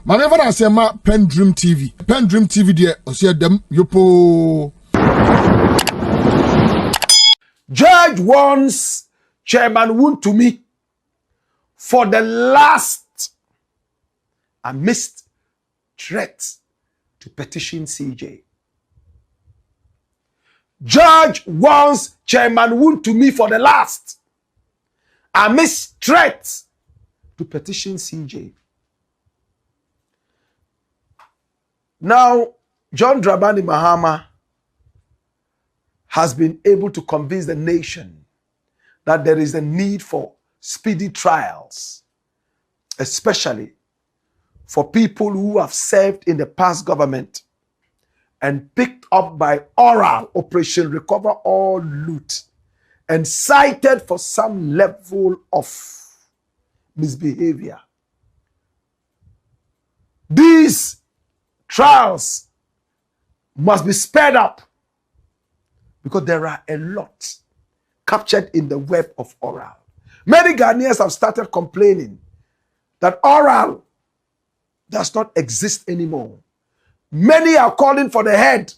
Manever I say ma PENDREAM TV. PENDREAM TV there, osia dem yopo. Judge warns Chairman Wontumi for the last amidst threats to petition CJ. Judge warns Chairman Wontumi for the last amidst threats to petition CJ. Now, John Dramani Mahama has been able to convince the nation that there is a need for speedy trials, especially for people who have served in the past government and picked up by oral Operation Recover All Loot and cited for some level of misbehavior. These trials must be sped up because there are a lot captured in the web of oral. Many Ghanaians have started complaining that oral does not exist anymore. Many are calling for the head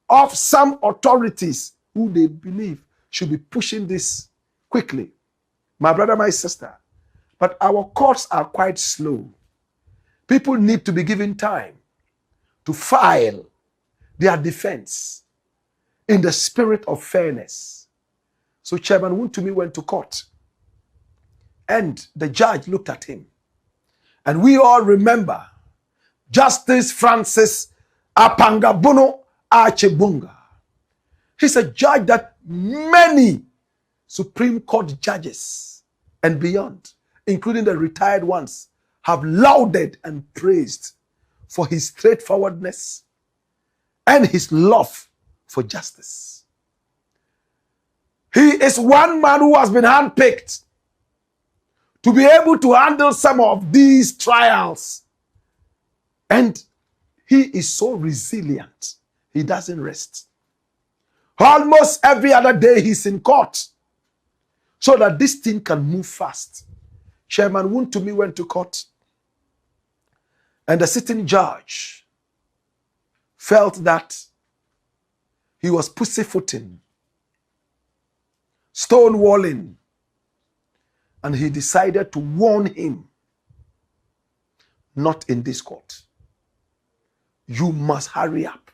of some authorities who they believe should be pushing this quickly. My brother, my sister, but our courts are quite slow. People need to be given time to file their defense in the spirit of fairness. So Chairman Wontumi went to court and the judge looked at him. And we all remember Justice Francis Apangabono Achebunga. He's a judge that many Supreme Court judges and beyond, including the retired ones, have lauded and praised for his straightforwardness and his love for justice. He is one man who has been handpicked to be able to handle some of these trials. And he is so resilient. He doesn't rest. Almost every other day he's in court so that this thing can move fast. Chairman Wontumi went to court and the sitting judge felt that he was pussyfooting, stonewalling, and he decided to warn him, not in this court. You must hurry up.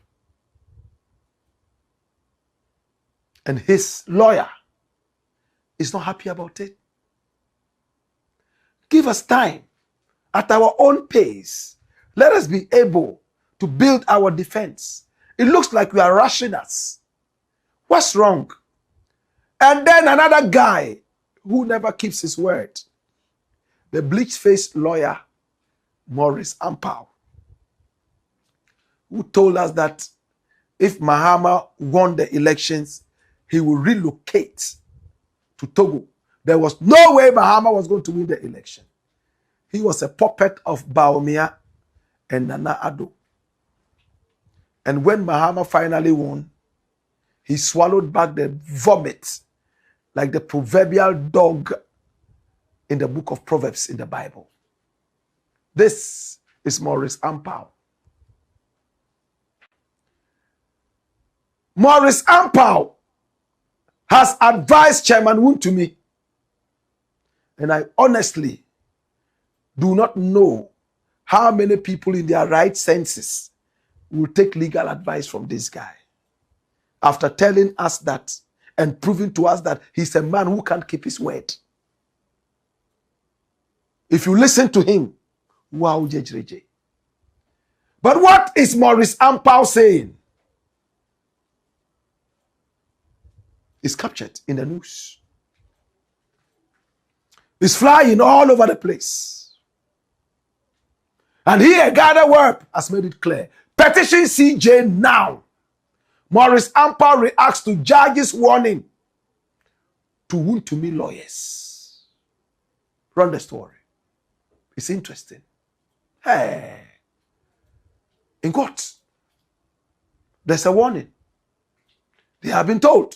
And his lawyer is not happy about it. Give us time at our own pace. Let us be able to build our defense. It looks like we are rushing us. What's wrong? And then another guy who never keeps his word, the bleach-faced lawyer, Maurice Ampaw, who told us that if Mahama won the elections, he will relocate to Togo. There was no way Mahama was going to win the election. He was a puppet of Baumia and Nana Addo. And when Mahama finally won, he swallowed back the vomit like the proverbial dog in the book of Proverbs in the Bible. This is Maurice Ampaw. Maurice Ampaw has advised Chairman Wontumi, and I honestly do not know how many people in their right senses will take legal advice from this guy after telling us that and proving to us that he's a man who can't keep his word. If you listen to him, wow, JJ. But what is Maurice Ampaw saying? Is captured in the news. It's flying all over the place. And here, Ghana Web has made it clear. Petition CJ now. Maurice Ampaw reacts to judge's warning to Wontumi lawyers. Run the story. It's interesting. Hey. In court, there's a warning. They have been told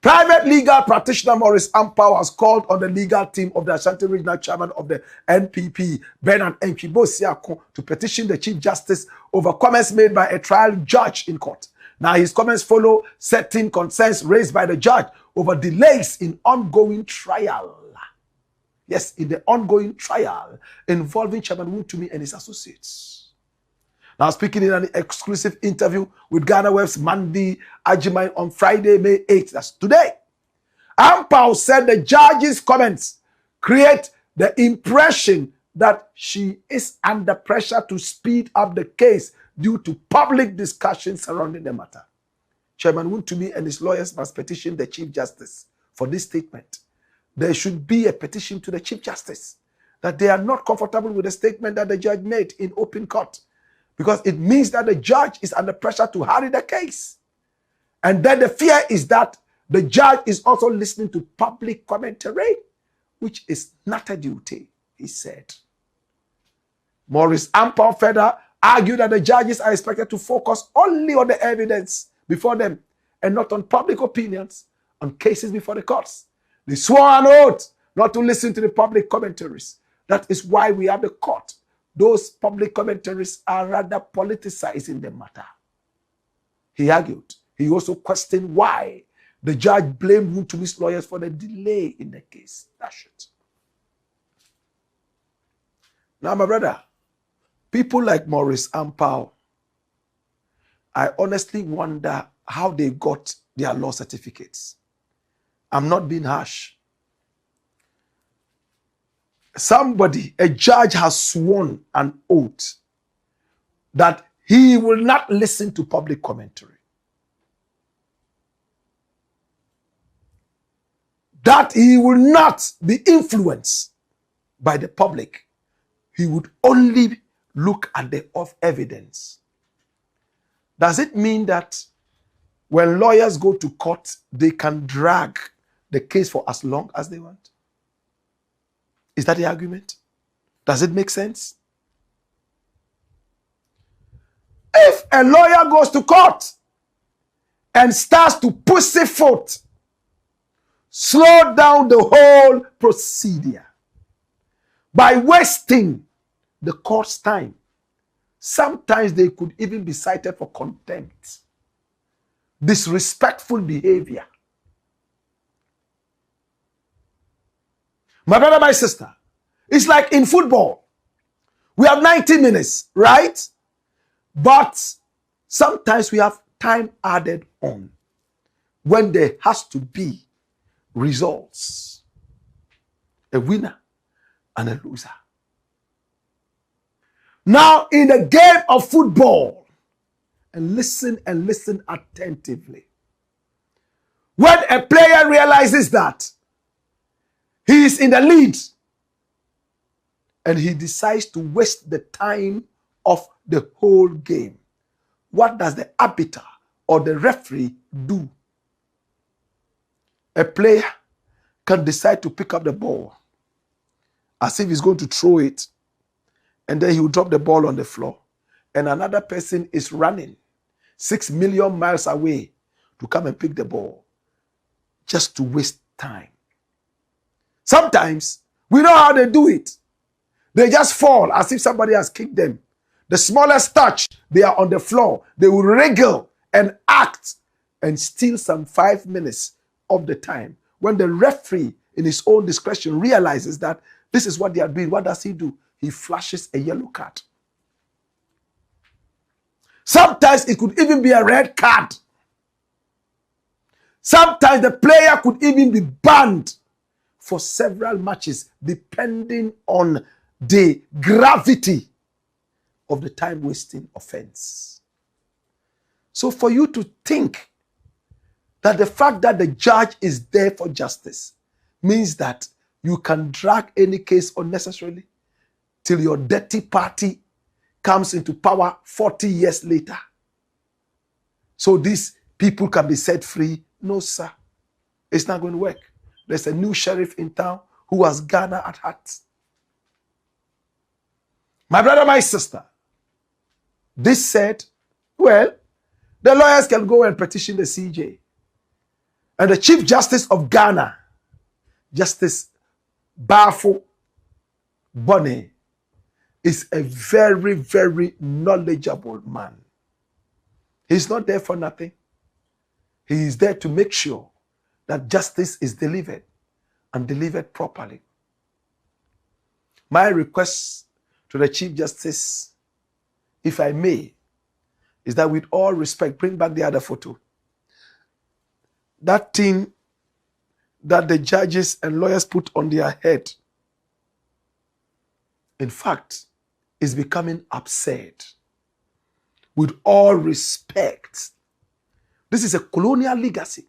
Private legal practitioner Maurice Ampaw has called on the legal team of the Ashanti Regional Chairman of the NPP, Bernard Enchibo, to petition the Chief Justice over comments made by a trial judge in court. Now, his comments follow certain concerns raised by the judge over delays in ongoing trial. Yes, in the ongoing trial involving Chairman Wontumi and his associates. Now, speaking in an exclusive interview with Ghana Web's Mandy Ajimai on Friday, May 8th, that's today, Ampaw said the judge's comments create the impression that she is under pressure to speed up the case due to public discussion surrounding the matter. Chairman Wontumi and his lawyers must petition the Chief Justice for this statement. There should be a petition to the Chief Justice that they are not comfortable with the statement that the judge made in open court, because it means that the judge is under pressure to hurry the case. And then the fear is that the judge is also listening to public commentary, which is not a duty, he said. Maurice Ampaw further argued that the judges are expected to focus only on the evidence before them and not on public opinions on cases before the courts. They swore an oath not to listen to the public commentaries. That is why we have the court. Those public commentaries are rather politicizing the matter, he argued. He also questioned why the judge blamed Wontumi's lawyers for the delay in the case. That's it. Now, my brother, people like Maurice Ampaw, I honestly wonder how they got their law certificates. I'm not being harsh. Somebody, a judge, has sworn an oath that he will not listen to public commentary, that he will not be influenced by the public. He would only look at the evidence. Does it mean that when lawyers go to court, they can drag the case for as long as they want? Is that the argument? Does it make sense? If a lawyer goes to court and starts to pussyfoot, slow down the whole procedure by wasting the court's time, sometimes they could even be cited for contempt, disrespectful behavior. My brother, my sister, it's like in football. We have 90 minutes, right? But sometimes we have time added on when there has to be results. A winner and a loser. Now, in the game of football, and listen attentively. When a player realizes that he is in the lead and he decides to waste the time of the whole game, what does the arbiter or the referee do? A player can decide to pick up the ball as if he's going to throw it, and then he will drop the ball on the floor, and another person is running 6 million miles away to come and pick the ball just to waste time. Sometimes we know how they do it. They just fall as if somebody has kicked them. The smallest touch, they are on the floor. They will wriggle and act and steal some 5 minutes of the time. When the referee, in his own discretion, realizes that this is what they are doing, what does he do? He flashes a yellow card. Sometimes it could even be a red card. Sometimes the player could even be banned for several matches, depending on the gravity of the time-wasting offense. So for you to think that the fact that the judge is there for justice means that you can drag any case unnecessarily till your dirty party comes into power 40 years later, so these people can be set free. No, sir. It's not going to work. There's a new sheriff in town who has Ghana at heart. My brother, my sister, this said, well, the lawyers can go and petition the CJ. And the Chief Justice of Ghana, Justice Bafo Bonnie, is a very, very knowledgeable man. He's not there for nothing. He is there to make sure that justice is delivered and delivered properly. My request to the Chief Justice, if I may, is that with all respect, bring back the other photo. That thing that the judges and lawyers put on their head, in fact, is becoming absurd. With all respect, this is a colonial legacy.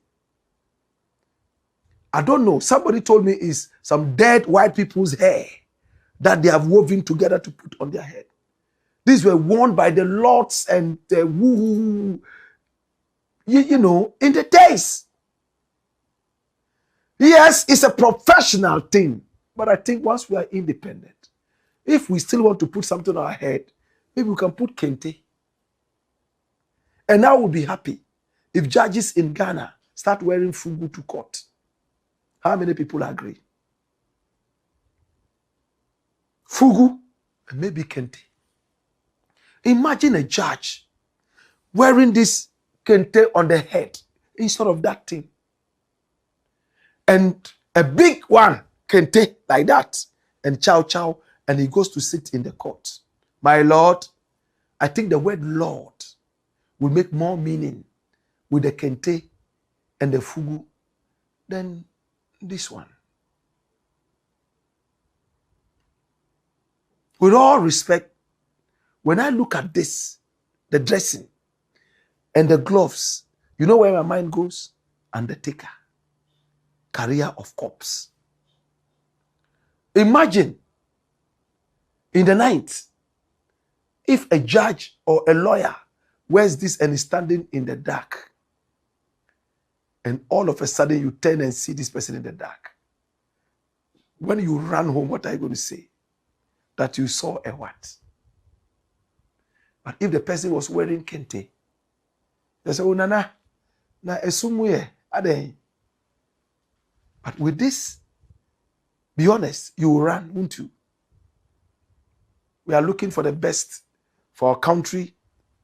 I don't know. Somebody told me it's some dead white people's hair that they have woven together to put on their head. These were worn by the lords and the woo, you know, in the days. Yes, it's a professional thing. But I think once we are independent, if we still want to put something on our head, maybe we can put kente. And I will be happy if judges in Ghana start wearing fugu to court. How many people agree? Fugu and maybe kente. Imagine a judge wearing this kente on the head instead of that thing. And a big one, kente, like that, and chow chow, and he goes to sit in the court. My Lord, I think the word Lord will make more meaning with the kente and the fugu than this one. With all respect, when I look at this, the dressing and the gloves, you know where my mind goes? Undertaker, career of corpse. Imagine in the night, if a judge or a lawyer wears this and is standing in the dark, and all of a sudden you turn and see this person in the dark. When you run home, what are you going to say? That you saw a what? But if the person was wearing kente, they say, oh, nana, na esumuye, ade. But with this, be honest, you will run, won't you? We are looking for the best for our country,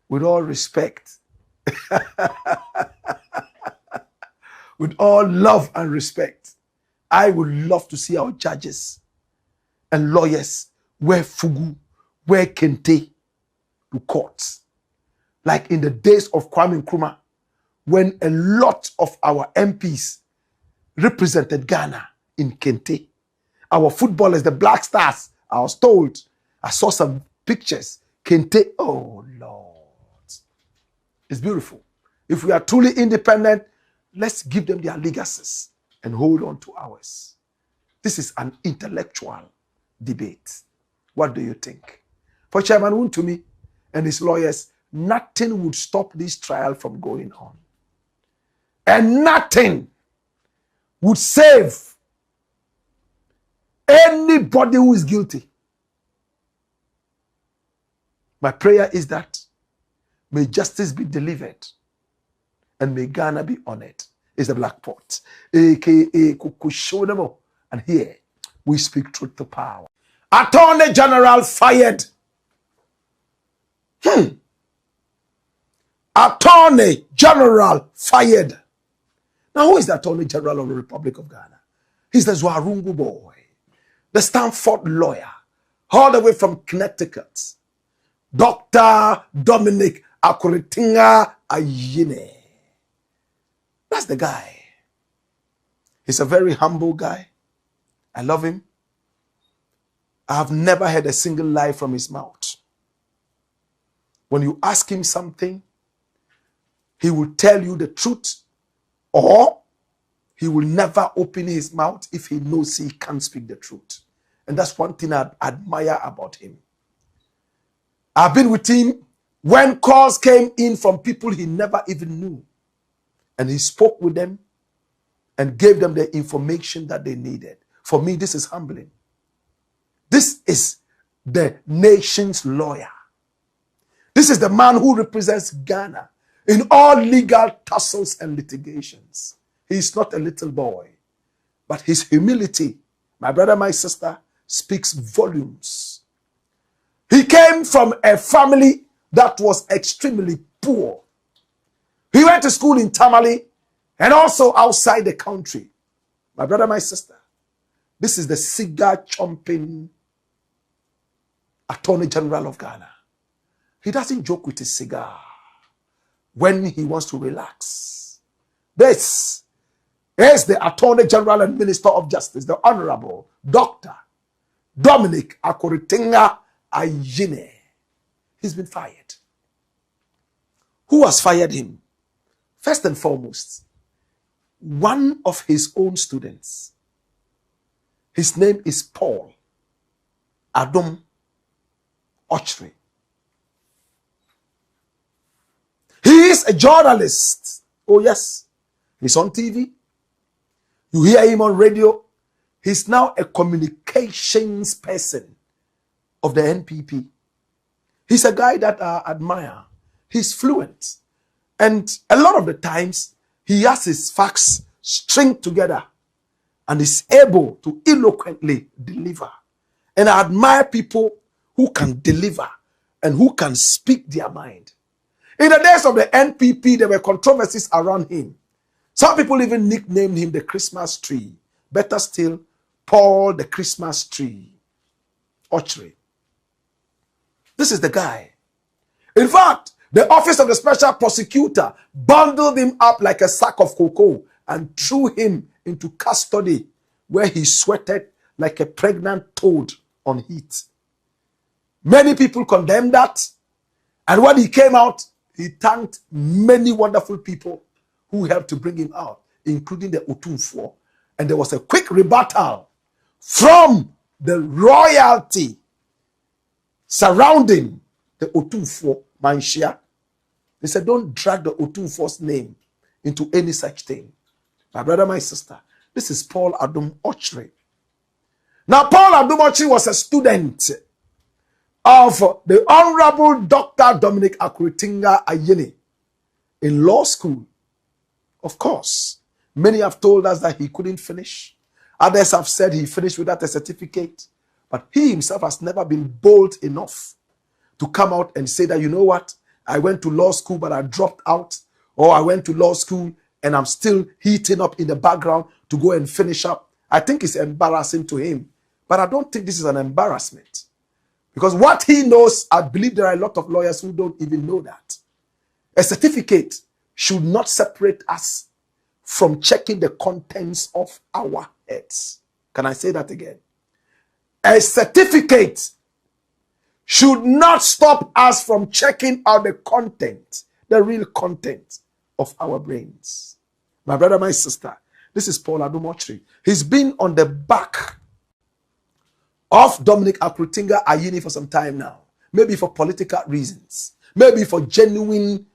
with all respect. With all love and respect. I would love to see our judges and lawyers wear fugu, wear kente to courts. Like in the days of Kwame Nkrumah, when a lot of our MPs represented Ghana in kente. Our footballers, the Black Stars, I was told, I saw some pictures, kente. Oh, Lord. It's beautiful. If we are truly independent, let's give them their legacies and hold on to ours. This is an intellectual debate. What do you think? For Chairman Wontumi and his lawyers, nothing would stop this trial from going on. And nothing would save anybody who is guilty. My prayer is that may justice be delivered and may Ghana be honored. Is the Black Pot, aka Kukushonamo. And here we speak truth to power. Attorney General fired. Attorney General fired. Now, who is the Attorney General of the Republic of Ghana? He's the Zwarungu boy, the Stanford lawyer, all the way from Connecticut, Dr. Dominic Akuritinga Ayine. That's the guy. He's a very humble guy. I love him. I have never heard a single lie from his mouth. When you ask him something, he will tell you the truth, or he will never open his mouth if he knows he can't speak the truth. And that's one thing I admire about him. I've been with him when calls came in from people he never even knew. And he spoke with them and gave them the information that they needed. For me, this is humbling. This is the nation's lawyer. This is the man who represents Ghana in all legal tussles and litigations. He is not a little boy, but his humility, my brother, my sister, speaks volumes. He came from a family that was extremely poor. He went to school in Tamale and also outside the country. My brother, my sister, this is the cigar-chomping Attorney General of Ghana. He doesn't joke with his cigar when he wants to relax. This is the Attorney General and Minister of Justice, the Honorable Dr. Dominic Akuritinga Ayine. He's been fired. Who has fired him? First and foremost, one of his own students. His name is Paul Adom Ochre. He is a journalist. Oh yes, he's on TV. You hear him on radio. He's now a communications person of the NPP. He's a guy that I admire. He's fluent. And a lot of the times, he has his facts stringed together and is able to eloquently deliver. And I admire people who can deliver and who can speak their mind. In the days of the NPP, there were controversies around him. Some people even nicknamed him the Christmas tree. Better still, Paul the Christmas tree. Ochre. This is the guy. In fact, the office of the special prosecutor bundled him up like a sack of cocoa and threw him into custody where he sweated like a pregnant toad on heat. Many people condemned that. And when he came out, he thanked many wonderful people who helped to bring him out, including the Otumfuo. And there was a quick rebuttal from the royalty surrounding the Otumfuo Manshia. They said, don't drag the Otumfuo's name into any such thing. My brother, my sister, this is Paul Adom Ochre. Now, Paul Adom Ochre was a student of the Honorable Dr. Dominic Akuritinga Ayine in law school. Of course, many have told us that he couldn't finish. Others have said he finished without a certificate. But he himself has never been bold enough to come out and say that, you know what, I went to law school, but I dropped out. Or I went to law school and I'm still heating up in the background to go and finish up. I think it's embarrassing to him. But I don't think this is an embarrassment. Because what he knows, I believe there are a lot of lawyers who don't even know that. A certificate should not separate us from checking the contents of our heads. Can I say that again? A certificate should not stop us from checking out the content, the real content of our brains. My brother, my sister, this is Paul Adom Ochre. He's been on the back of Dominic Akuritinga Ayine for some time now. Maybe for political reasons. Maybe for genuine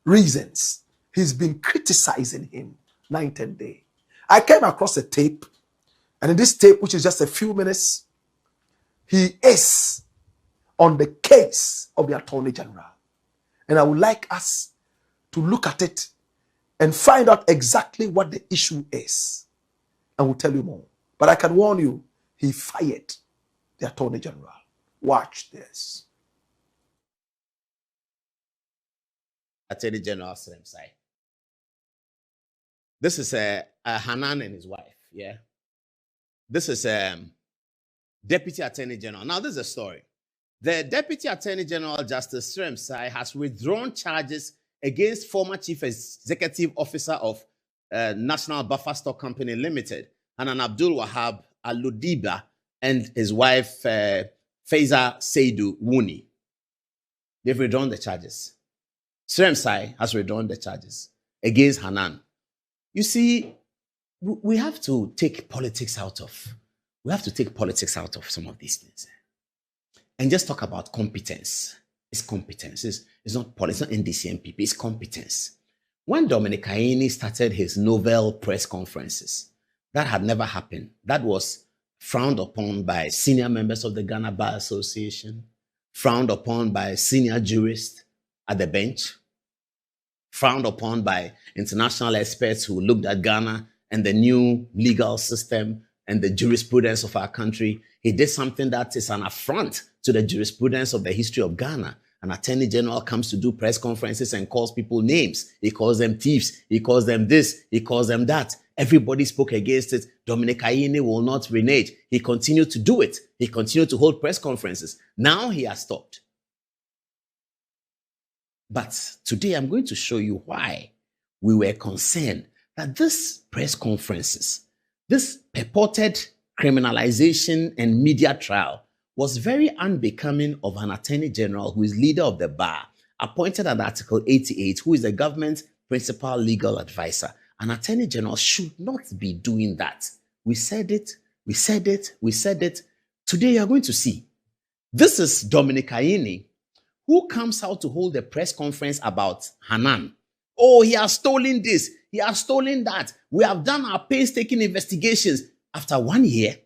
reasons. He's been criticizing him night and day. I came across a tape. And in this tape, which is just a few minutes, he is on the case of the Attorney General. And I would like us to look at it and find out exactly what the issue is. And we'll tell you more. But I can warn you, he fired the Attorney General. Watch this. Attorney General Sremsai. This is Hanan and his wife. Yeah. This is Deputy Attorney General. Now, this is a story. The Deputy Attorney General Justice Sremsai has withdrawn charges against former Chief Executive Officer of National Buffer Stock Company Limited, Hanan Abdul Wahab Aludiba, and his wife, Faiza Seidu Wuni. They've withdrawn the charges. Sremsai has withdrawn the charges against Hanan. You see, we have to take politics out of some of these things. And just talk about competence. It's competence. It's not politics, it's not NDC-MPP, it's competence. When Dominic Ayine started his Nobel press conferences, that had never happened. That was frowned upon by senior members of the Ghana Bar Association, frowned upon by senior jurists at the bench, frowned upon by international experts who looked at Ghana and the new legal system and the jurisprudence of our country. He did something that is an affront to the jurisprudence of the history of Ghana. An attorney general comes to do press conferences and calls people names. He calls them thieves. He calls them this. He calls them that. Everybody spoke against it. Dominic Ayine will not renege. He continued to do it. He continued to hold press conferences. Now he has stopped. But today I'm going to show you why we were concerned that this press conferences, this purported criminalization and media trial was very unbecoming of an attorney general who is leader of the bar, appointed under Article 88, who is the government's principal legal advisor. An attorney general should not be doing that. We said it, we said it, we said it. Today you are going to see. This is Dominic Ayine, who comes out to hold a press conference about Hanan. Oh, he has stolen this. He has stolen that. We have done our painstaking investigations. After 1 year,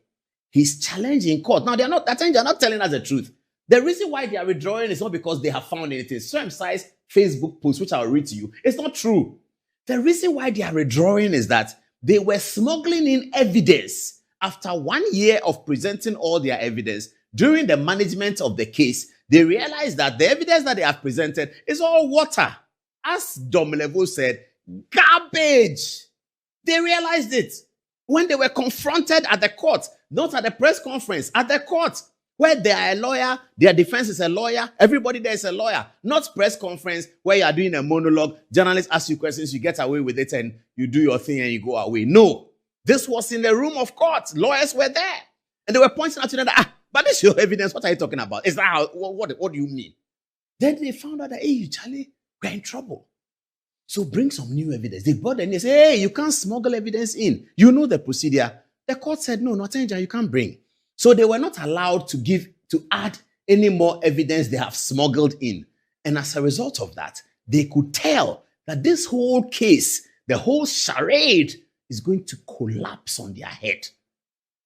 he's challenged in court. Now, they're not telling us the truth. The reason why they are withdrawing is not because they have found anything. Some size Facebook post, which I'll read to you, it's not true. The reason why they are withdrawing is that they were smuggling in evidence. After 1 year of presenting all their evidence, during the management of the case, they realized that the evidence that they have presented is all water. As Dom Levo said, garbage. They realized it when they were confronted at the court, not at the press conference, at the court, where they are a lawyer, their defense is a lawyer, everybody there is a lawyer, not press conference where you are doing a monologue, journalists ask you questions, you get away with it and you do your thing and you go away. No, this was in the room of court. Lawyers were there and they were pointing out to them that, but this is your evidence. What are you talking about? Is that how, what do you mean? Then they found out that, hey, Charlie, we're in trouble. So bring some new evidence. They brought and they said, hey, you can't smuggle evidence in. You know the procedure. The court said, no, Attorney General, you can't bring. So they were not allowed to add any more evidence they have smuggled in. And as a result of that, they could tell that this whole case, the whole charade, is going to collapse on their head.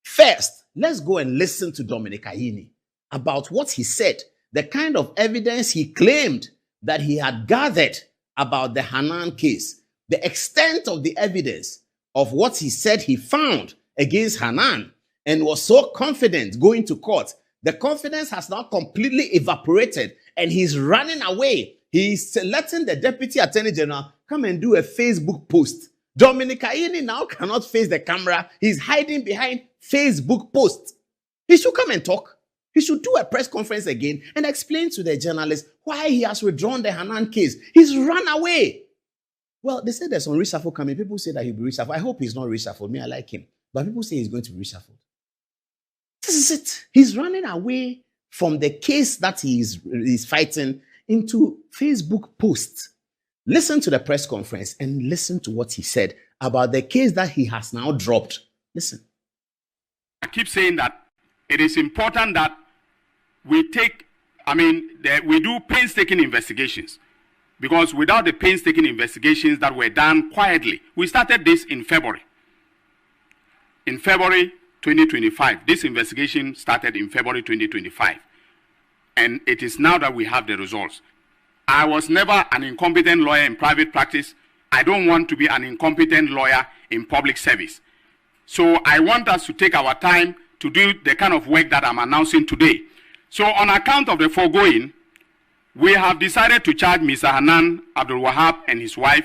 First, let's go and listen to Dominic Ayine about what he said, the kind of evidence he claimed that he had gathered about the Hanan case, the extent of the evidence of what he said he found against Hanan, and was so confident going to court. The confidence has now completely evaporated and he's running away. He's letting the Deputy Attorney General come and do a Facebook post. Dominic Ayine now cannot face the camera. He's hiding behind Facebook posts. He should come and talk. He should do a press conference again and explain to the journalists why he has withdrawn the Hanan case. He's run away. Well, they said there's some reshuffle coming. People say that he'll be reshuffled. I hope he's not reshuffled. Me, I like him. But people say he's going to be reshuffled. This is it. He's running away from the case that he's fighting into Facebook posts. Listen to the press conference and listen to what he said about the case that he has now dropped. Listen. I keep saying that it is important that we we do painstaking investigations, because without the painstaking investigations that were done quietly, we started this in February. In February 2025, this investigation started in February 2025, and it is now that we have the results. I was never an incompetent lawyer in private practice. I don't want to be an incompetent lawyer in public service. So I want us to take our time to do the kind of work that I'm announcing today. So on account of the foregoing, we have decided to charge Mr. Hanan Abdul Wahab and his wife,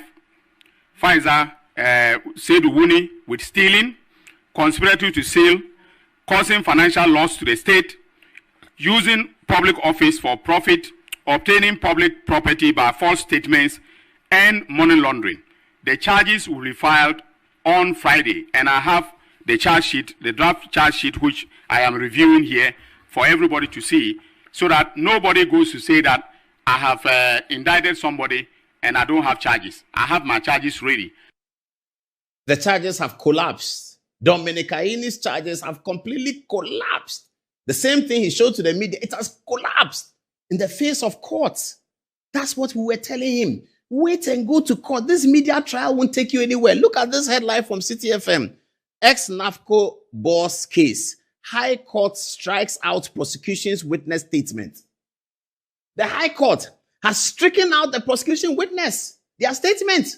Faiza Seydou Wuni, with stealing, conspiracy to steal, causing financial loss to the state, using public office for profit, obtaining public property by false statements, and money laundering. The charges will be filed on Friday, and I have the charge sheet, the draft charge sheet, which I am reviewing here for everybody to see, so that nobody goes to say that I have indicted somebody and I don't have charges. I have my charges ready. The charges have collapsed. Dominic Ayine's charges have completely collapsed. The same thing he showed to the media, it has collapsed in the face of court. That's what we were telling him. Wait and go to court. This media trial won't take you anywhere. Look at this headline from City FM. Ex-NAFCO boss case. High Court strikes out prosecution's witness statement. The High Court has stricken out the prosecution witness. Their statement.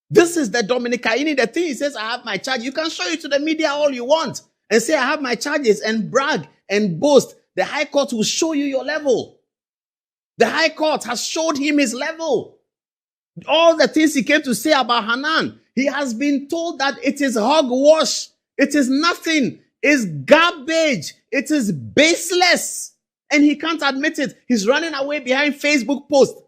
This is the Dominic Kaini, the thing he says, I have my charge. You can show it to the media all you want and say, I have my charges and brag and boast. The High Court will show you your level. The High Court has showed him his level. All the things he came to say about Hanan, he has been told that it is hogwash. It is nothing. It's garbage. It is baseless. And he can't admit it. He's running away behind Facebook posts.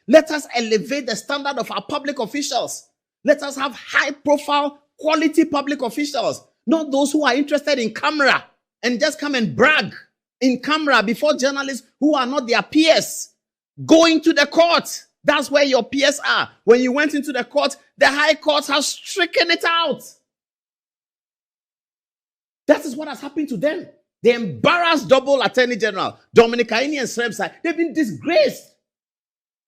Let us elevate the standard of our public officials. Let us have high-profile, quality public officials, not those who are interested in camera and just come and brag in camera before journalists who are not their peers. Going to the court. That's where your peers are. When you went into the court, the High Court has stricken it out. That is what has happened to them. The embarrassed double Attorney General, Dominic Kaini and Sremsai, they've been disgraced.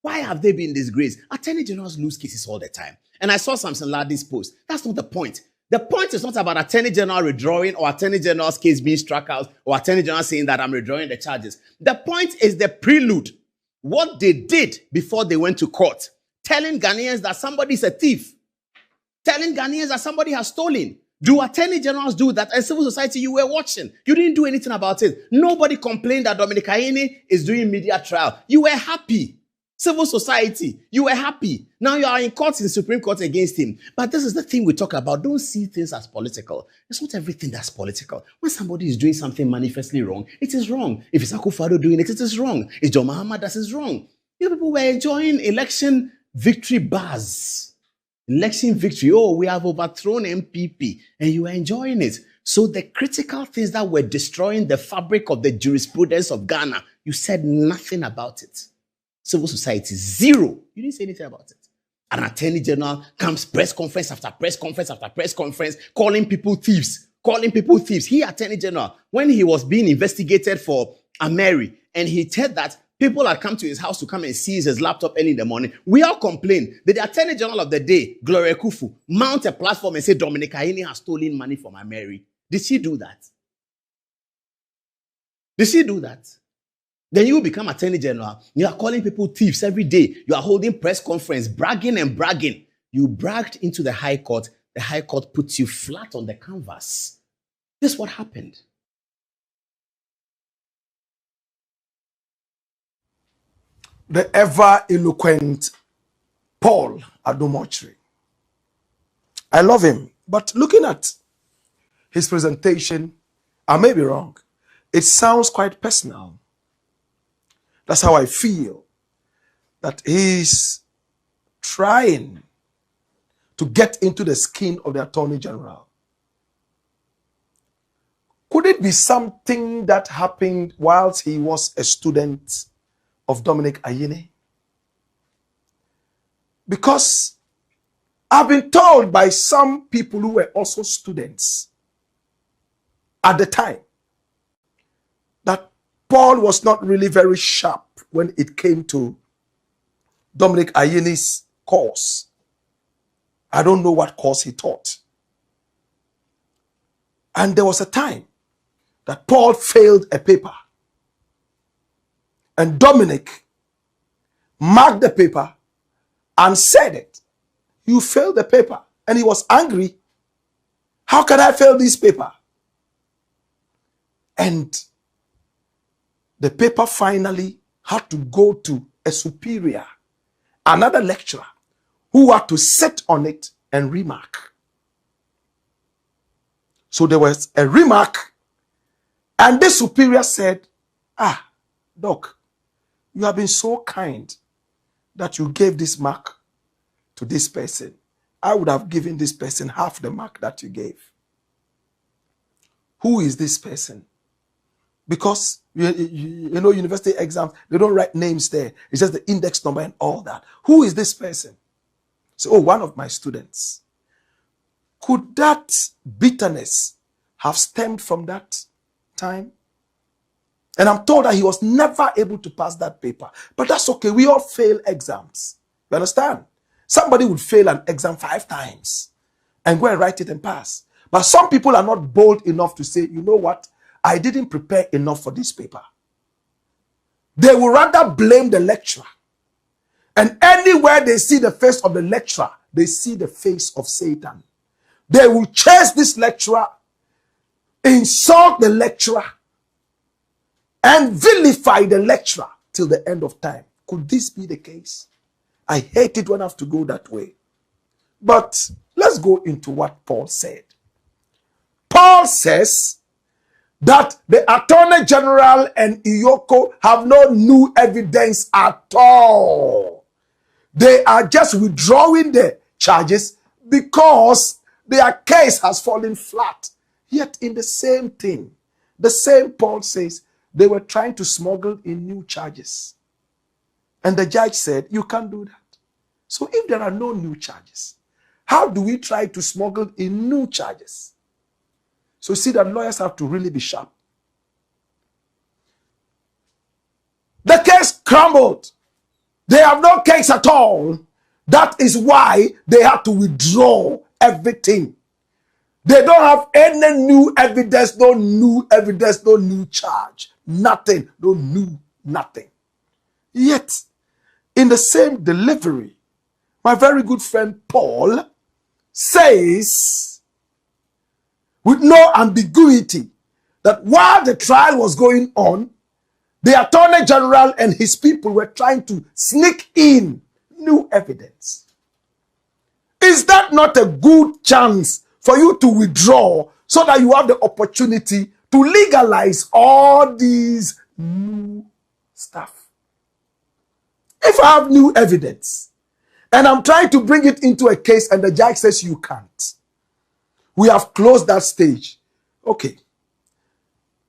Why have they been disgraced? Attorney Generals lose cases all the time. And I saw Samson Ladi's post. That's not the point. The point is not about Attorney General withdrawing or Attorney General's case being struck out or Attorney General saying that I'm withdrawing the charges. The point is the prelude. What they did before they went to court. Telling Ghanaians that somebody is a thief. Telling Ghanaians that somebody has stolen. Do Attorney Generals do that? And civil society, you were watching. You didn't do anything about it. Nobody complained that Dominic Kaini is doing media trial. You were happy. Civil society, you were happy. Now you are in court, in the Supreme Court against him. But this is the thing we talk about. Don't see things as political. It's not everything that's political. When somebody is doing something manifestly wrong, it is wrong. If it's Akufo-Addo doing it, it is wrong. If John Mahama does it, wrong. You people were enjoying election victory buzz. Election victory. Oh, we have overthrown MPP. And you were enjoying it. So the critical things that were destroying the fabric of the jurisprudence of Ghana, you said nothing about it. Civil society, zero. You didn't say anything about it. An Attorney General comes press conference after press conference after press conference, calling people thieves. He, Attorney General, when he was being investigated for Ameri, and he said that people had come to his house to come and seize his laptop early in the morning, we all complained. Did the Attorney General of the day, Gloria Kufu, mount a platform and say Dominic Kaini has stolen money from Ameri? Did she do that? Did she do that? Then you become Attorney General. You are calling people thieves every day. You are holding press conference, bragging and bragging. You bragged into the High Court. The High Court puts you flat on the canvas. This is what happened. The ever-eloquent Paul Adomochri. I love him. But looking at his presentation, I may be wrong. It sounds quite personal. That's how I feel, that he's trying to get into the skin of the Attorney General. Could it be something that happened whilst he was a student of Dominic Ayine? Because I've been told by some people who were also students at the time that Paul was not really very sharp when it came to Dominic Ayene's course. I don't know what course he taught. And there was a time that Paul failed a paper. And Dominic marked the paper and said it. You failed the paper. And he was angry. How can I fail this paper? And the paper finally had to go to a superior, another lecturer, who had to sit on it and remark. So there was a remark, and the superior said, Doc, you have been so kind that you gave this mark to this person. I would have given this person half the mark that you gave. Who is this person? Because, you know, university exams, they don't write names there. It's just the index number and all that. Who is this person? So, one of my students. Could that bitterness have stemmed from that time? And I'm told that he was never able to pass that paper. But that's okay. We all fail exams. You understand? Somebody would fail an exam 5 times and go and write it and pass. But some people are not bold enough to say, you know what? I didn't prepare enough for this paper. They will rather blame the lecturer And anywhere they see the face of the lecturer, they see the face of Satan. They will chase this lecturer, insult the lecturer, and vilify the lecturer till the end of time. Could this be the case? I hate it when I have to go that way. But let's go into what Paul said. Paul says that the Attorney General and GIHOC have no new evidence at all. They are just withdrawing the charges because their case has fallen flat. Yet in the same thing, the same Paul says they were trying to smuggle in new charges. And the judge said, you can't do that. So if there are no new charges, how do we try to smuggle in new charges? So see that lawyers have to really be sharp. The case crumbled. They have no case at all. That is why they have to withdraw everything. They don't have any new evidence, no new evidence, no new charge. Nothing, no new nothing. Yet, in the same delivery, my very good friend Paul says, with no ambiguity, that while the trial was going on, the Attorney General and his people were trying to sneak in new evidence. Is that not a good chance for you to withdraw so that you have the opportunity to legalize all these new stuff? If I have new evidence and I'm trying to bring it into a case and the judge says you can't, we have closed that stage. Okay,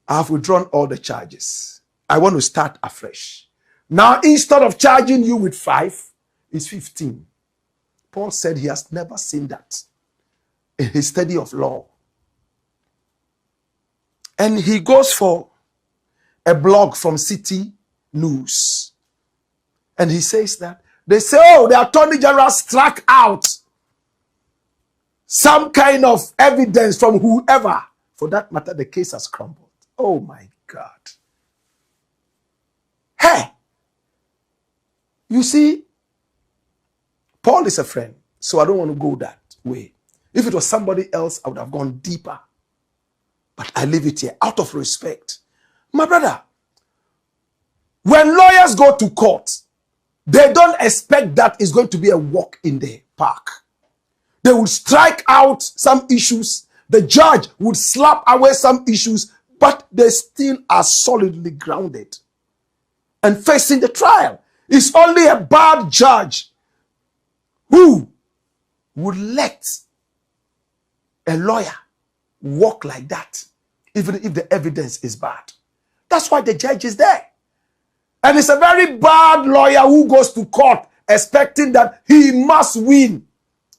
I have withdrawn all the charges. I want to start afresh. Now, instead of charging you with 5, it's 15. Paul said he has never seen that in his study of law. And he goes for a blog from City News. And he says that they say, oh, the Attorney General struck out some kind of evidence from whoever. For that matter, the case has crumbled. Oh my God. Hey, you see, Paul is a friend, so I don't want to go that way. If it was somebody else, I would have gone deeper. But I leave it here out of respect. My brother, when lawyers go to court, they don't expect that it's going to be a walk in the park. They will strike out some issues. The judge would slap away some issues, but they still are solidly grounded and facing the trial. It's only a bad judge who would let a lawyer walk like that, even if the evidence is bad. That's why the judge is there. And it's a very bad lawyer who goes to court expecting that he must win.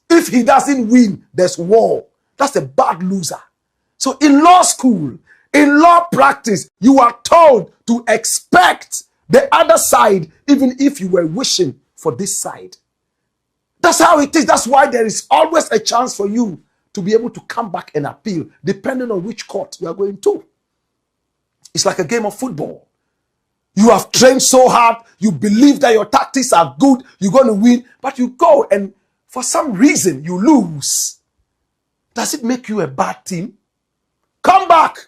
If he doesn't win, there's war. That's a bad loser. So in law school, in law practice, you are told to expect the other side, even if you were wishing for this side. That's how it is. That's why there is always a chance for you to be able to come back and appeal, depending on which court you are going to. It's like a game of football. You have trained so hard, you believe that your tactics are good, you're going to win, but you go and for some reason you lose. Does it make you a bad team? Come back,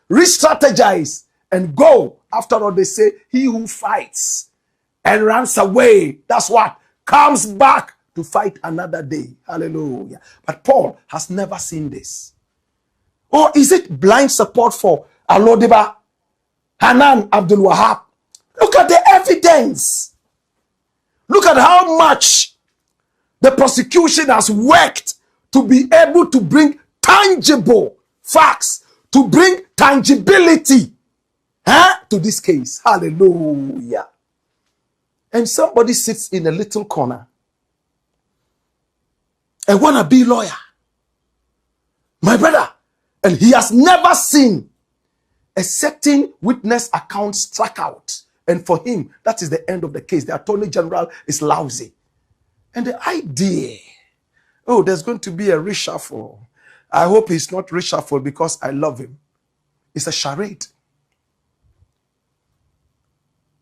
re-strategize, and go. After all, they say, he who fights and runs away, that's what, comes back to fight another day. Hallelujah. But Paul has never seen this. Or is it blind support for Alodiba, Hanan, Abdul Wahab? Look at the evidence. Look at how much the prosecution has worked to be able to bring tangible facts, to bring tangibility to this case. Hallelujah. And somebody sits in a little corner, a wannabe lawyer, my brother, and he has never seen a certain witness account struck out. And for him, that is the end of the case. The Attorney General is lousy. And the idea, oh, there's going to be a reshuffle. I hope he's not reshuffled because I love him. It's a charade.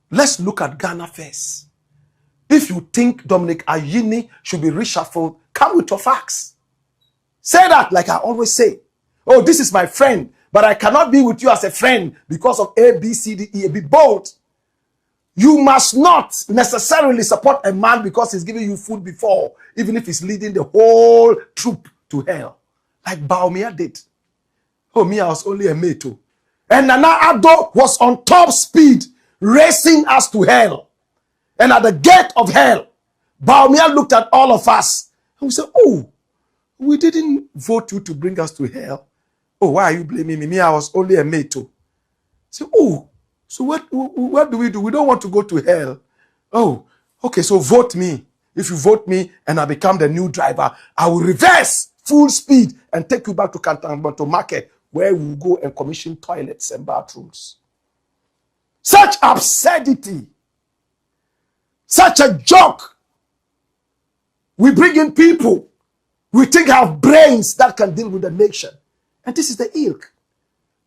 Let's look at Ghana first. If you think Dominic Ayini should be reshuffled, come with your facts. Say that, like I always say. Oh, this is my friend, but I cannot be with you as a friend because of A, B, C, D, E. Be bold. You must not necessarily support a man because he's giving you food before, even if he's leading the whole troop to hell, like Baumia did. Oh, me, I was only a mate too. And Nana Addo was on top speed, racing us to hell. And at the gate of hell, Baumia looked at all of us and we said, oh, we didn't vote you to bring us to hell. Oh, why are you blaming me? Me, I was only a mate too. So, oh, so what do? We don't want to go to hell. Oh, okay, so vote me. If you vote me and I become the new driver, I will reverse full speed and take you back to Kantambanto Market, where we will go and commission toilets and bathrooms. Such absurdity. Such a joke. We bring in people we think have brains that can deal with the nation. And this is the ilk.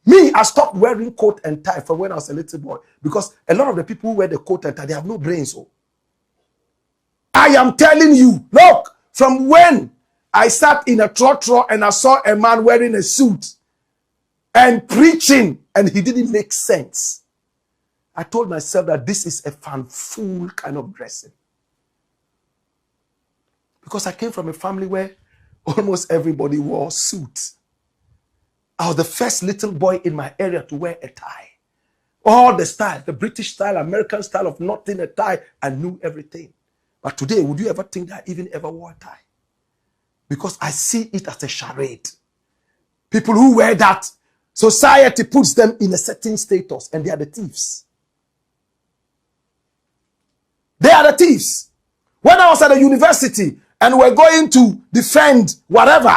Me, I stopped wearing coat and tie from when I was a little boy because a lot of the people who wear the coat and tie, they have no brains. Oh. I am telling you, look, from when I sat in a trotro and I saw a man wearing a suit and preaching and he didn't make sense, I told myself that this is a fan-fool kind of dressing. Because I came from a family where almost everybody wore suits. I was the first little boy in my area to wear a tie. All the style, the British style, American style of not in a tie, I knew everything. But today, would you ever think that I even ever wore a tie? Because I see it as a charade. People who wear that, society puts them in a certain status and they are the thieves. They are the thieves. When I was at the university and we're going to defend whatever,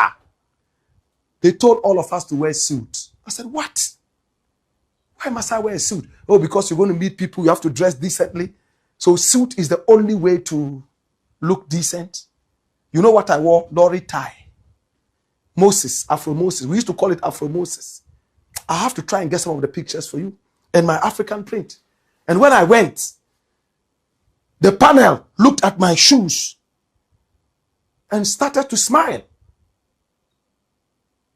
they told all of us to wear suits. I said, what? Why must I wear a suit? Oh, because you're going to meet people, you have to dress decently. So suit is the only way to look decent. You know what I wore? Lorry tie. Moses, Afro Moses. We used to call it Afro Moses. I have to try and get some of the pictures for you. And my African print. And when I went, the panel looked at my shoes and started to smile.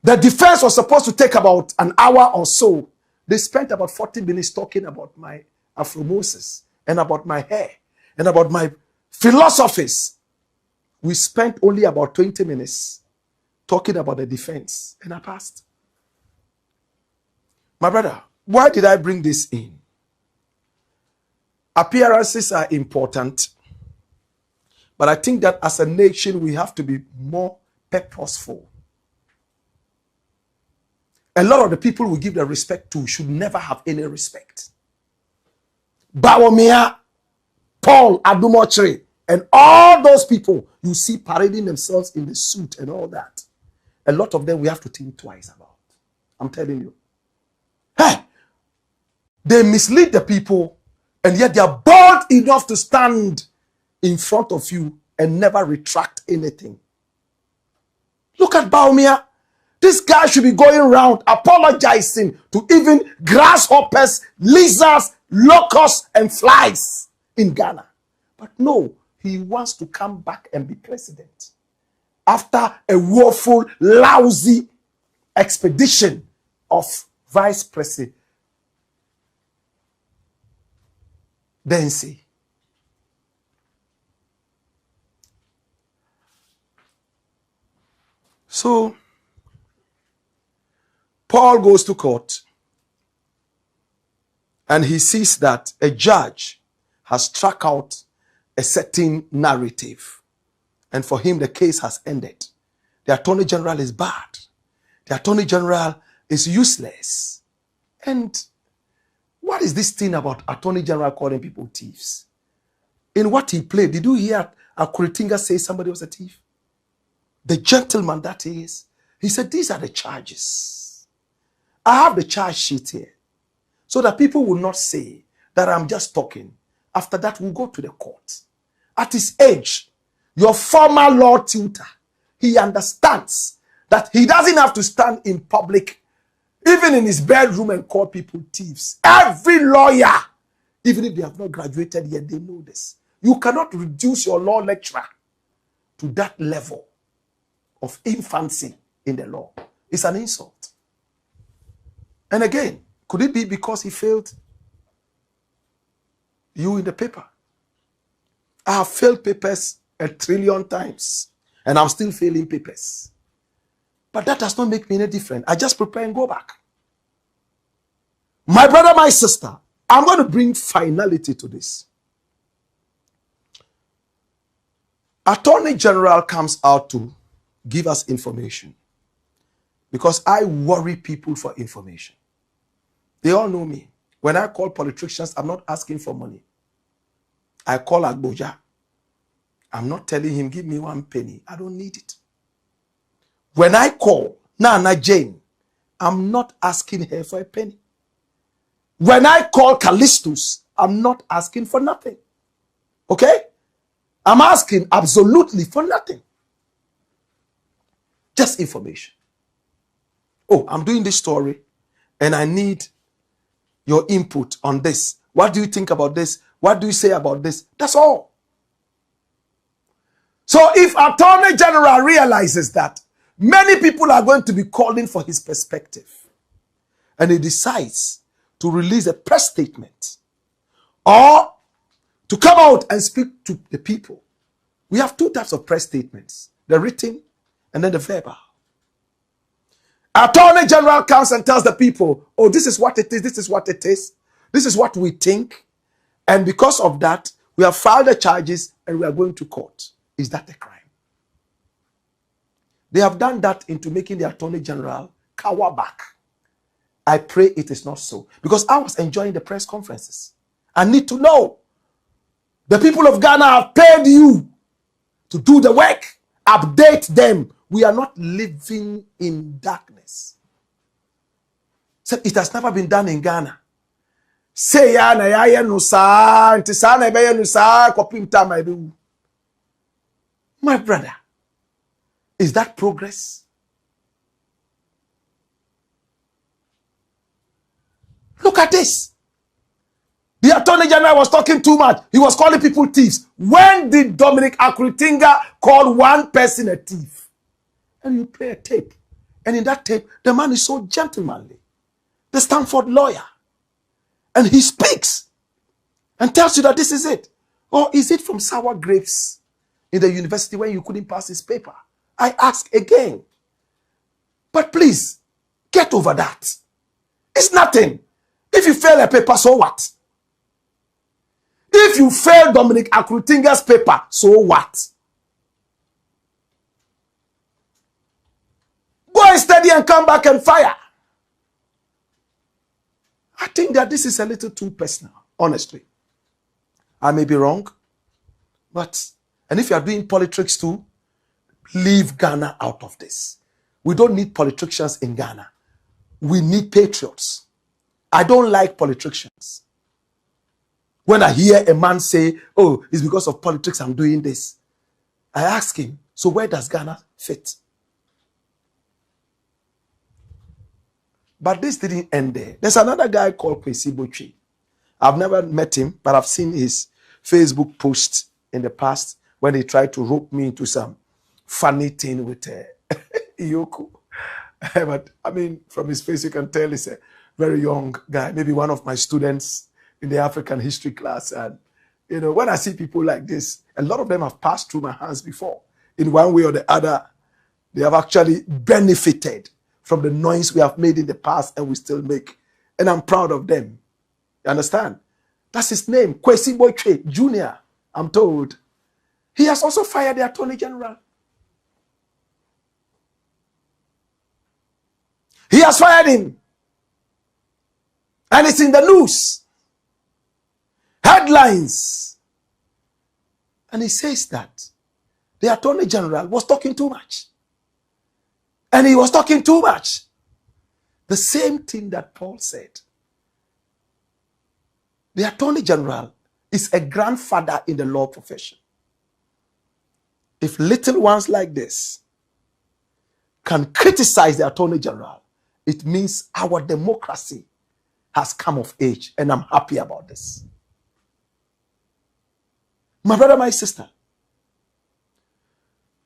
The defense was supposed to take about an hour or so. They spent about 40 minutes talking about my Afro Moses and about my hair and about my philosophies. We spent only about 20 minutes talking about the defense, and I passed. My brother, why did I bring this in? Appearances are important, but I think that as a nation, we have to be more purposeful. A lot of the people we give the respect to should never have any respect. Bawumia, Paul Adumochiri, and all those people you see parading themselves in the suit and all that. A lot of them we have to think twice about. I'm telling you. Hey, they mislead the people, and yet they are bold enough to stand in front of you and never retract anything. Look at Bawumia. This guy should be going around apologizing to even grasshoppers, lizards, locusts, and flies in Ghana. But no, he wants to come back and be president after a woeful, lousy expedition of vice president. Densi. So, Paul goes to court and he sees that a judge has struck out a certain narrative, and for him the case has ended. The Attorney General is bad. The Attorney General is useless. And what is this thing about Attorney General calling people thieves? In what he played, did you hear Akuritinga say somebody was a thief? The gentleman that he is, he said, these are the charges. I have the charge sheet here so that people will not say that I'm just talking. After that, we'll go to the court. At his age, your former law tutor, he understands that he doesn't have to stand in public, even in his bedroom, and call people thieves. Every lawyer, even if they have not graduated yet, they know this. You cannot reduce your law lecturer to that level of infancy in the law. It's an insult. And again, could it be because he failed you in the paper? I have failed papers 1 trillion times, and I'm still failing papers. But that does not make me any different. I just prepare and go back. My brother, my sister, I'm going to bring finality to this. Attorney General comes out to give us information because I worry people for information. They all know me. When I call politicians, I'm not asking for money. I call Agboja. I'm not telling him, give me 1 penny. I don't need it. When I call Nana Jane, I'm not asking her for a penny. When I call Callistus, I'm not asking for nothing. Okay? I'm asking absolutely for nothing. Just information. Oh, I'm doing this story and I need your input on this. What do you think about this? What do you say about this? That's all. So if Attorney General realizes that many people are going to be calling for his perspective, and he decides to release a press statement or to come out and speak to the people, we have 2 types of press statements, the written and then the verbal. Attorney General comes and tells the people, oh, this is what it is, this is what it is, this is what we think, and because of that, we have filed the charges and we are going to court. Is that a crime? They have done that into making the Attorney General cower back. I pray it is not so, because I was enjoying the press conferences. I need to know. The people of Ghana have paid you to do the work. Update them. We are not living in darkness. So it has never been done in Ghana. Say ya na ya nusa, ntisa na ebe ya nusa, kopimta maibu. My brother, is that progress? Look at this. The Attorney General was talking too much. He was calling people thieves. When did Dominic Akuritinga call one person a thief? And you play a tape. And in that tape, the man is so gentlemanly. The Stanford lawyer. And he speaks and tells you that this is it. Or is it from sour grapes in the university when you couldn't pass his paper? I ask again. But please, get over that. It's nothing. If you fail a paper, so what? If you fail Dominic Akuritinga's paper, so what? Go and study and come back and fire. I think that this is a little too personal, honestly. I may be wrong, and if you are doing politics too, leave Ghana out of this. We don't need politicians in Ghana. We need patriots. I don't like politicians. When I hear a man say, oh, it's because of politics I'm doing this, I ask him, so where does Ghana fit? But this didn't end there. There's another guy called Kwesi Bochi. I've never met him, but I've seen his Facebook post in the past when he tried to rope me into some funny thing with Iyoko. But I mean, from his face, you can tell he's a very young guy, maybe one of my students in the African history class. And, you know, when I see people like this, a lot of them have passed through my hands before. In one way or the other, they have actually benefited from the noise we have made in the past and we still make. And I'm proud of them. You understand? That's his name, Kwesi Boche Jr., I'm told. He has also fired the Attorney General. He has fired him. And it's in the news. Headlines. And he says that the Attorney General was talking too much. And he was talking too much. The same thing that Paul said. The Attorney General is a grandfather in the law profession. If little ones like this can criticize the Attorney General, it means our democracy has come of age, and I'm happy about this. My brother, my sister,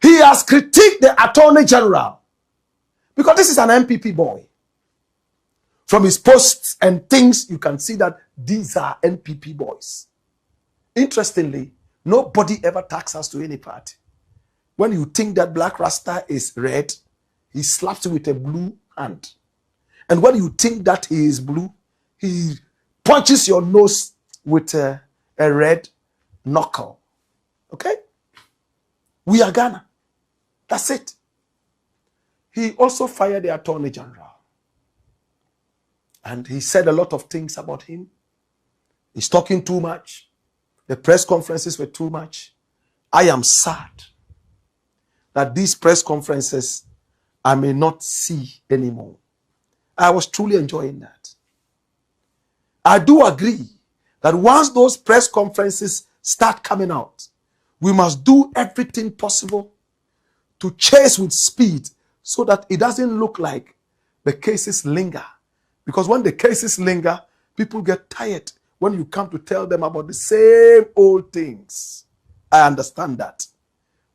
he has critiqued the Attorney General because this is an MPP boy. From his posts and things, you can see that these are NPP boys. Interestingly, nobody ever tags us to any party. When you think that Black Rasta is red, he slaps you with a blue hand. And when you think that he is blue, he punches your nose with a red knuckle. Okay? We are Ghana. That's it. He also fired the Attorney General. And he said a lot of things about him. He's talking too much. The press conferences were too much. I am sad that these press conferences I may not see anymore. I was truly enjoying that. I do agree that once those press conferences start coming out, we must do everything possible to chase with speed so that it doesn't look like the cases linger. Because when the cases linger, people get tired when you come to tell them about the same old things. I understand that.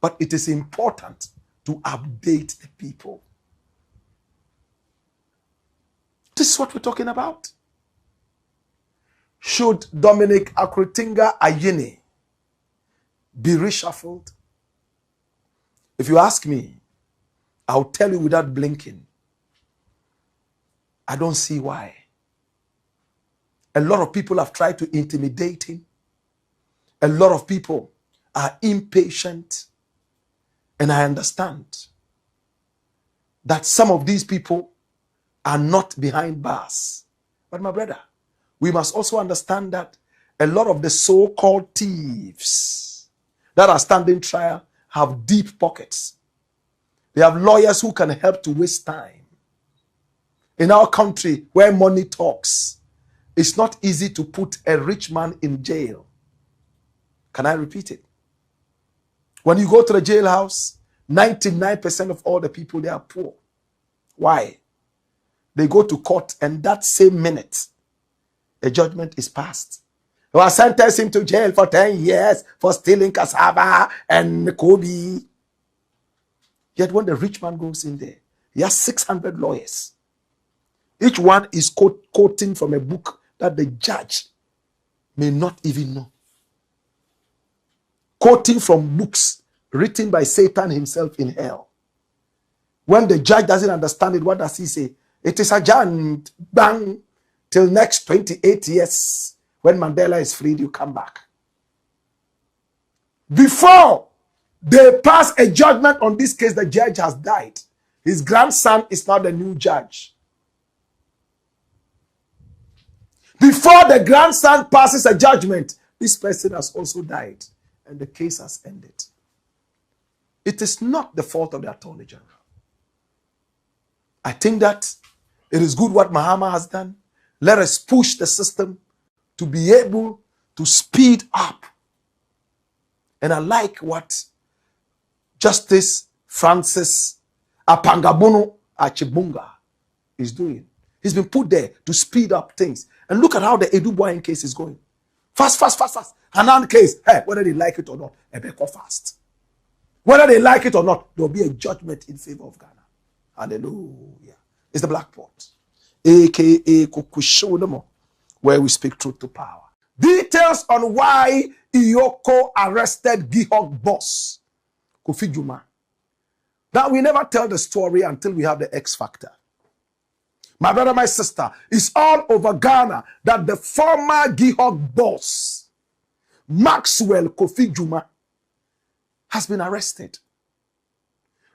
But it is important to update the people. This is what we're talking about. Should Dominic Akuritinga Ayine be reshuffled? If you ask me, I'll tell you without blinking, I don't see why. A lot of people have tried to intimidate him. A lot of people are impatient. And I understand that some of these people are not behind bars. But my brother, we must also understand that a lot of the so-called thieves that are standing trial have deep pockets. They have lawyers who can help to waste time. In our country, where money talks, it's not easy to put a rich man in jail. Can I repeat it? When you go to the jailhouse, 99% of all the people there are poor. Why? They go to court and that same minute, a judgment is passed. They will sentence him to jail for 10 years for stealing cassava and Kobe. Yet when the rich man goes in there, he has 600 lawyers. Each one is quoting from a book that the judge may not even know. Quoting from books written by Satan himself in hell. When the judge doesn't understand it, what does he say? It is adjourned, bang, till next 28 years. When Mandela is freed, you come back. Before they pass a judgment on this case, the judge has died. His grandson is now the new judge. Before the grandson passes a judgment, this person has also died and the case has ended. It is not the fault of the Attorney General. I think that it is good what Mahama has done. Let us push the system to be able to speed up. And I like what Justice Francis Apangabono Achibunga is doing. He's been put there to speed up things. And look at how the Edu Boyne case is going. Fast, fast, fast, fast. Hanan case, hey, whether they like it or not, they go fast. Whether they like it or not, there will be a judgment in favor of Ghana. Hallelujah. It's the Black Pot, a.k.a. Kukushodomo, where we speak truth to power. Details on why Iyoko arrested GIHOC boss, Kofi Juma. Now, we never tell the story until we have the X factor. My brother, my sister, it's all over Ghana that the former GIHOC boss, Maxwell Kofi Juma, has been arrested.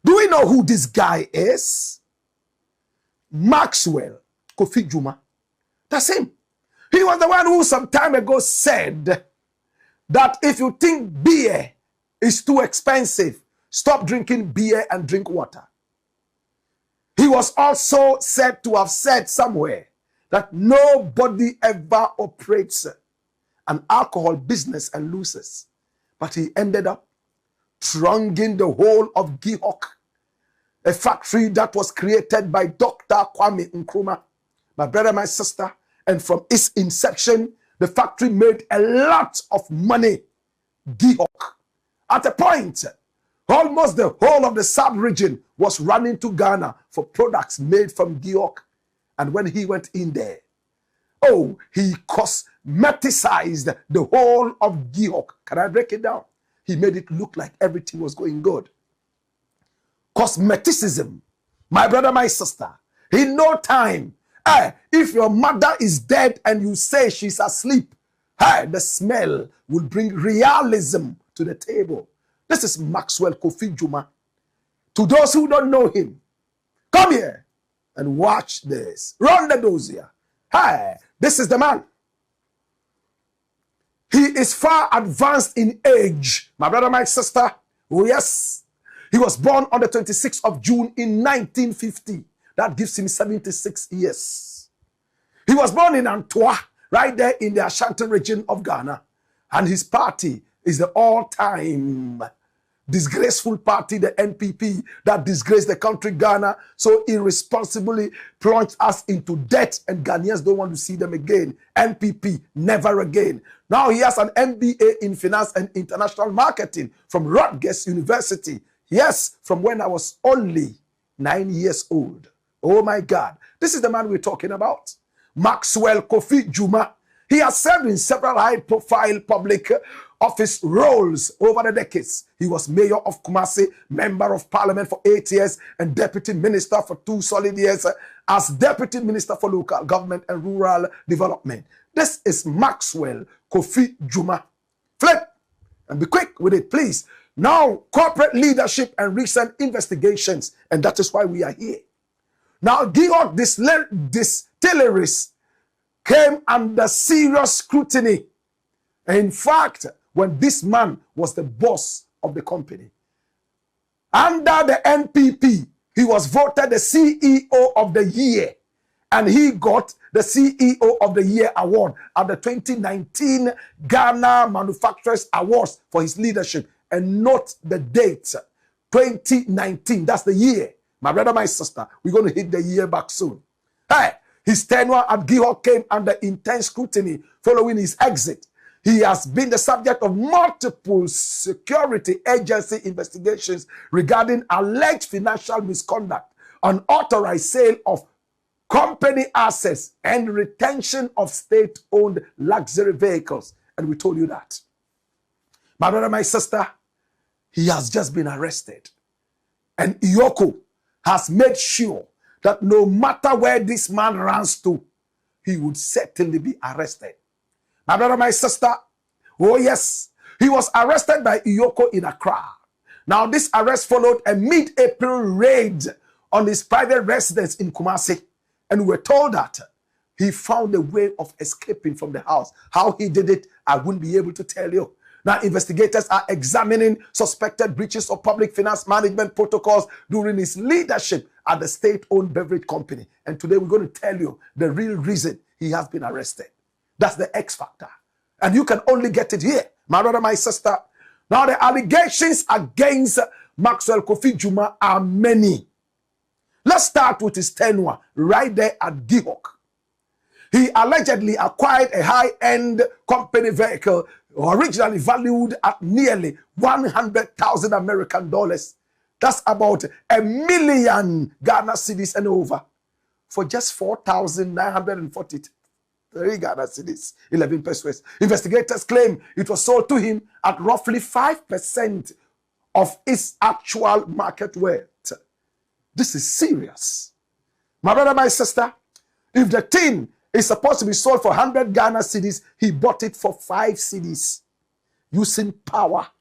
Do we know who this guy is? Maxwell Kofi Juma. That's him. He was the one who some time ago said that if you think beer is too expensive, stop drinking beer and drink water. He was also said to have said somewhere that nobody ever operates an alcohol business and loses. But he ended up trunking the whole of GIHOC, a factory that was created by Dr. Kwame Nkrumah, my brother, my sister. And from its inception, the factory made a lot of money GIHOC. At a point, almost the whole of the sub-region was running to Ghana for products made from GIHOC. And when he went in there, oh, he cosmeticized the whole of GIHOC. Can I break it down? He made it look like everything was going good. Cosmeticism, my brother, my sister, in no time, if your mother is dead and you say she's asleep, the smell will bring realism to the table. This is Maxwell Kofi Juma. To those who don't know him, come here and watch this. Run the dossier. This is the man. He is far advanced in age. My brother, my sister, oh yes. He was born on the 26th of June in 1950. That gives him 76 years. He was born in Antoa, right there in the Ashanti region of Ghana. And his party is the all-time disgraceful party, the NPP, that disgraced the country Ghana, so irresponsibly plunged us into debt, and Ghanaians don't want to see them again. NPP, never again. Now he has an MBA in Finance and International Marketing from Rutgers University. Yes, from when I was only 9 years old. Oh my God. This is the man we're talking about. Maxwell Kofi Juma. He has served in several high-profile public office roles over the decades. He was mayor of Kumasi, member of parliament for 8 years, and deputy minister for 2 solid years as deputy minister for local government and rural development. This is Maxwell Kofi Juma. Flip and be quick with it, please. Now, corporate leadership and recent investigations, and that is why we are here. Now, GIHOC distilleries came under serious scrutiny. In fact, when this man was the boss of the company, under the NPP, he was voted the CEO of the year, and he got the CEO of the Year award at the 2019 Ghana Manufacturers Awards for his leadership. And note the date, 2019, that's the year. My brother, my sister, we're going to hit the year back soon. His tenure at GIHOC came under intense scrutiny following his exit. He has been the subject of multiple security agency investigations regarding alleged financial misconduct, unauthorized sale of company assets, and retention of state-owned luxury vehicles. And we told you that. My brother, my sister, he has just been arrested. And GIHOC has made sure that no matter where this man runs to, he would certainly be arrested. My brother, my sister, oh yes, he was arrested by GIHOC in Accra. Now, this arrest followed a mid-April raid on his private residence in Kumasi. And we're told that he found a way of escaping from the house. How he did it, I wouldn't be able to tell you. Now, investigators are examining suspected breaches of public finance management protocols during his leadership at the state-owned beverage company. And today we're going to tell you the real reason he has been arrested. That's the X factor. And you can only get it here, my brother, my sister. Now, the allegations against Maxwell Kofi Juma are many. Let's start with his tenure right there at GIHOC. He allegedly acquired a high-end company vehicle originally valued at nearly 100,000 American dollars. That's about 1 million Ghana cedis and over, for just 4,943 Ghana cedis, 11 pesos. Investigators claim it was sold to him at roughly 5% of its actual market worth. This is serious. My brother, my sister, if the tin is supposed to be sold for 100 Ghana cedis, he bought it for 5 cedis using power.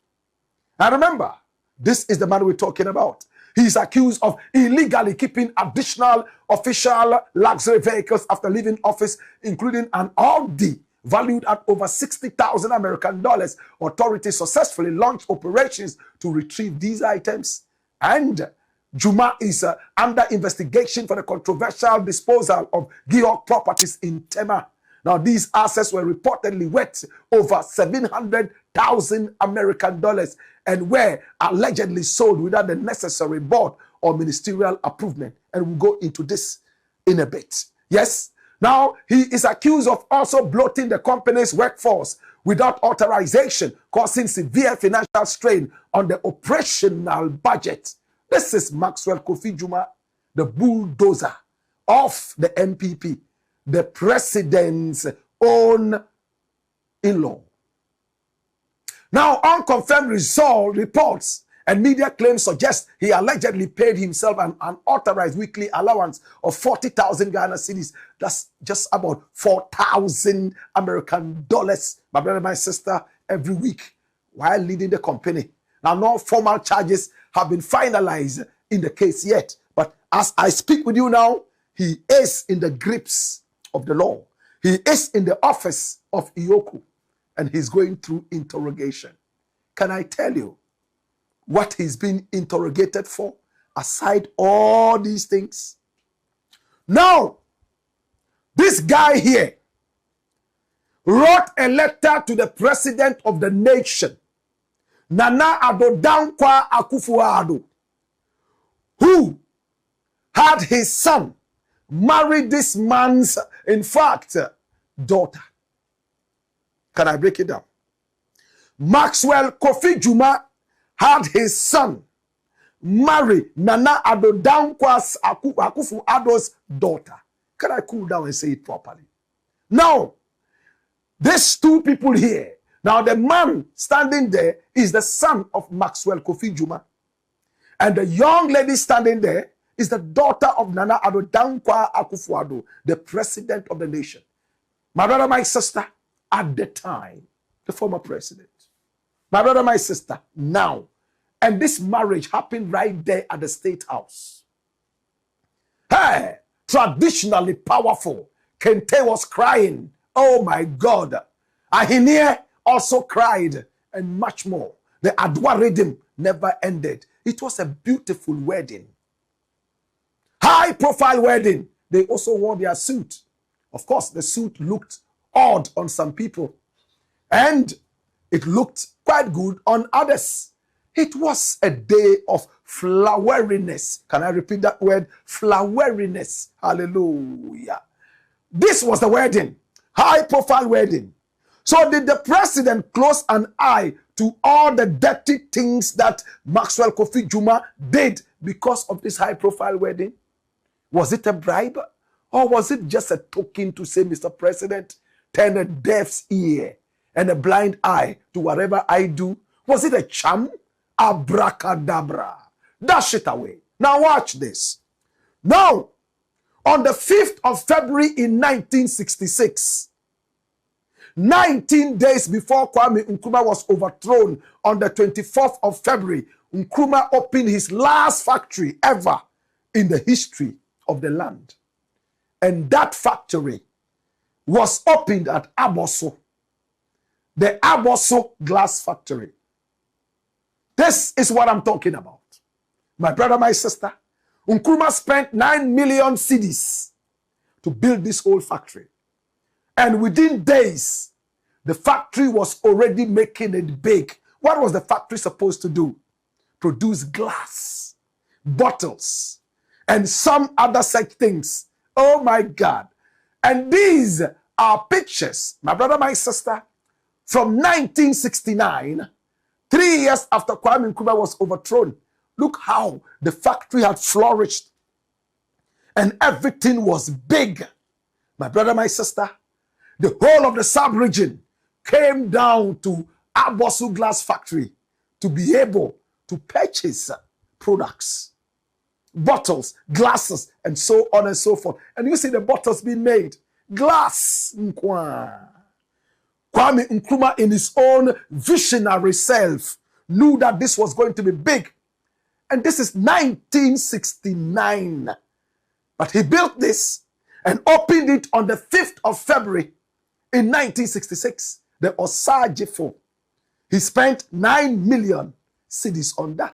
And remember, this is the man we're talking about. He's accused of illegally keeping additional official luxury vehicles after leaving office, including an Audi valued at over 60,000 American dollars. Authorities successfully launched operations to retrieve these items. And Juma is under investigation for the controversial disposal of GIHOC properties in Tema. Now, these assets were reportedly worth over 700,000 American dollars and were allegedly sold without the necessary board or ministerial approval. And we'll go into this in a bit. Yes. Now, he is accused of also bloating the company's workforce without authorization, causing severe financial strain on the operational budget. This is Maxwell Kofi Juma, the bulldozer of the MPP, the president's own in-law. Now, unconfirmed reports and media claims suggest he allegedly paid himself an unauthorized weekly allowance of 40,000 Ghana cedis. That's just about 4,000 American dollars, my brother, my sister, every week while leading the company. Now, no formal charges have been finalized in the case yet. But as I speak with you now, he is in the grips of the law. He is in the office of Ioku, and he's going through interrogation. Can I tell you what he's been interrogated for, aside all these things? Now, this guy here wrote a letter to the president of the nation, Nana Addo Dankwa Akufo-Addo, who had his son marry this man's, in fact, daughter. Can I break it down? Maxwell Kofi Juma had his son marry Nana Addo Dankwa Akufo-Addo's daughter. Can I cool down and say it properly? Now, these two people here, now the man standing there is the son of Maxwell Kofi Juma. And the young lady standing there is the daughter of Nana Addo Dankwa Akufo-Addo, the president of the nation. My brother, my sister, at the time, the former president. My brother, my sister, now. And this marriage happened right there at the State House. Hey, traditionally powerful. Kente was crying. Oh my God. Ahinie also cried, and much more. The Adwa rhythm never ended. It was a beautiful wedding. High profile wedding. They also wore their suit. Of course, the suit looked odd on some people, and it looked quite good on others. It was a day of floweriness. Can I repeat that word? Floweriness. Hallelujah. This was the wedding. High profile wedding. So did the president close an eye to all the dirty things that Maxwell Kofi Juma did because of this high profile wedding? Was it a bribe? Or was it just a token to say, Mr. President, turn a deaf's ear and a blind eye to whatever I do? Was it a charm? Abracadabra. Dash it away. Now watch this. Now, on the 5th of February in 1966, 19 days before Kwame Nkrumah was overthrown, on the 24th of February, Nkrumah opened his last factory ever in the history of the land. And that factory was opened at Abosso, the Abosso glass factory. This is what I'm talking about. My brother, my sister, Nkrumah spent 9 million cedis to build this whole factory. And within days, the factory was already making it big. What was the factory supposed to do? Produce glass, bottles, and some other such things. Oh my God. And these are pictures, my brother, my sister, from 1969, 3 years after Kwame Nkrumah was overthrown. Look how the factory had flourished. And everything was big. My brother, my sister, the whole of the sub-region came down to Abosso Glass Factory to be able to purchase products, bottles, glasses, and so on and so forth. And you see the bottles being made. Glass. Kwame Nkrumah, in his own visionary self, knew that this was going to be big. And this is 1969. But he built this and opened it on the 5th of February in 1966. The Osajifo. He spent 9 million cedis on that.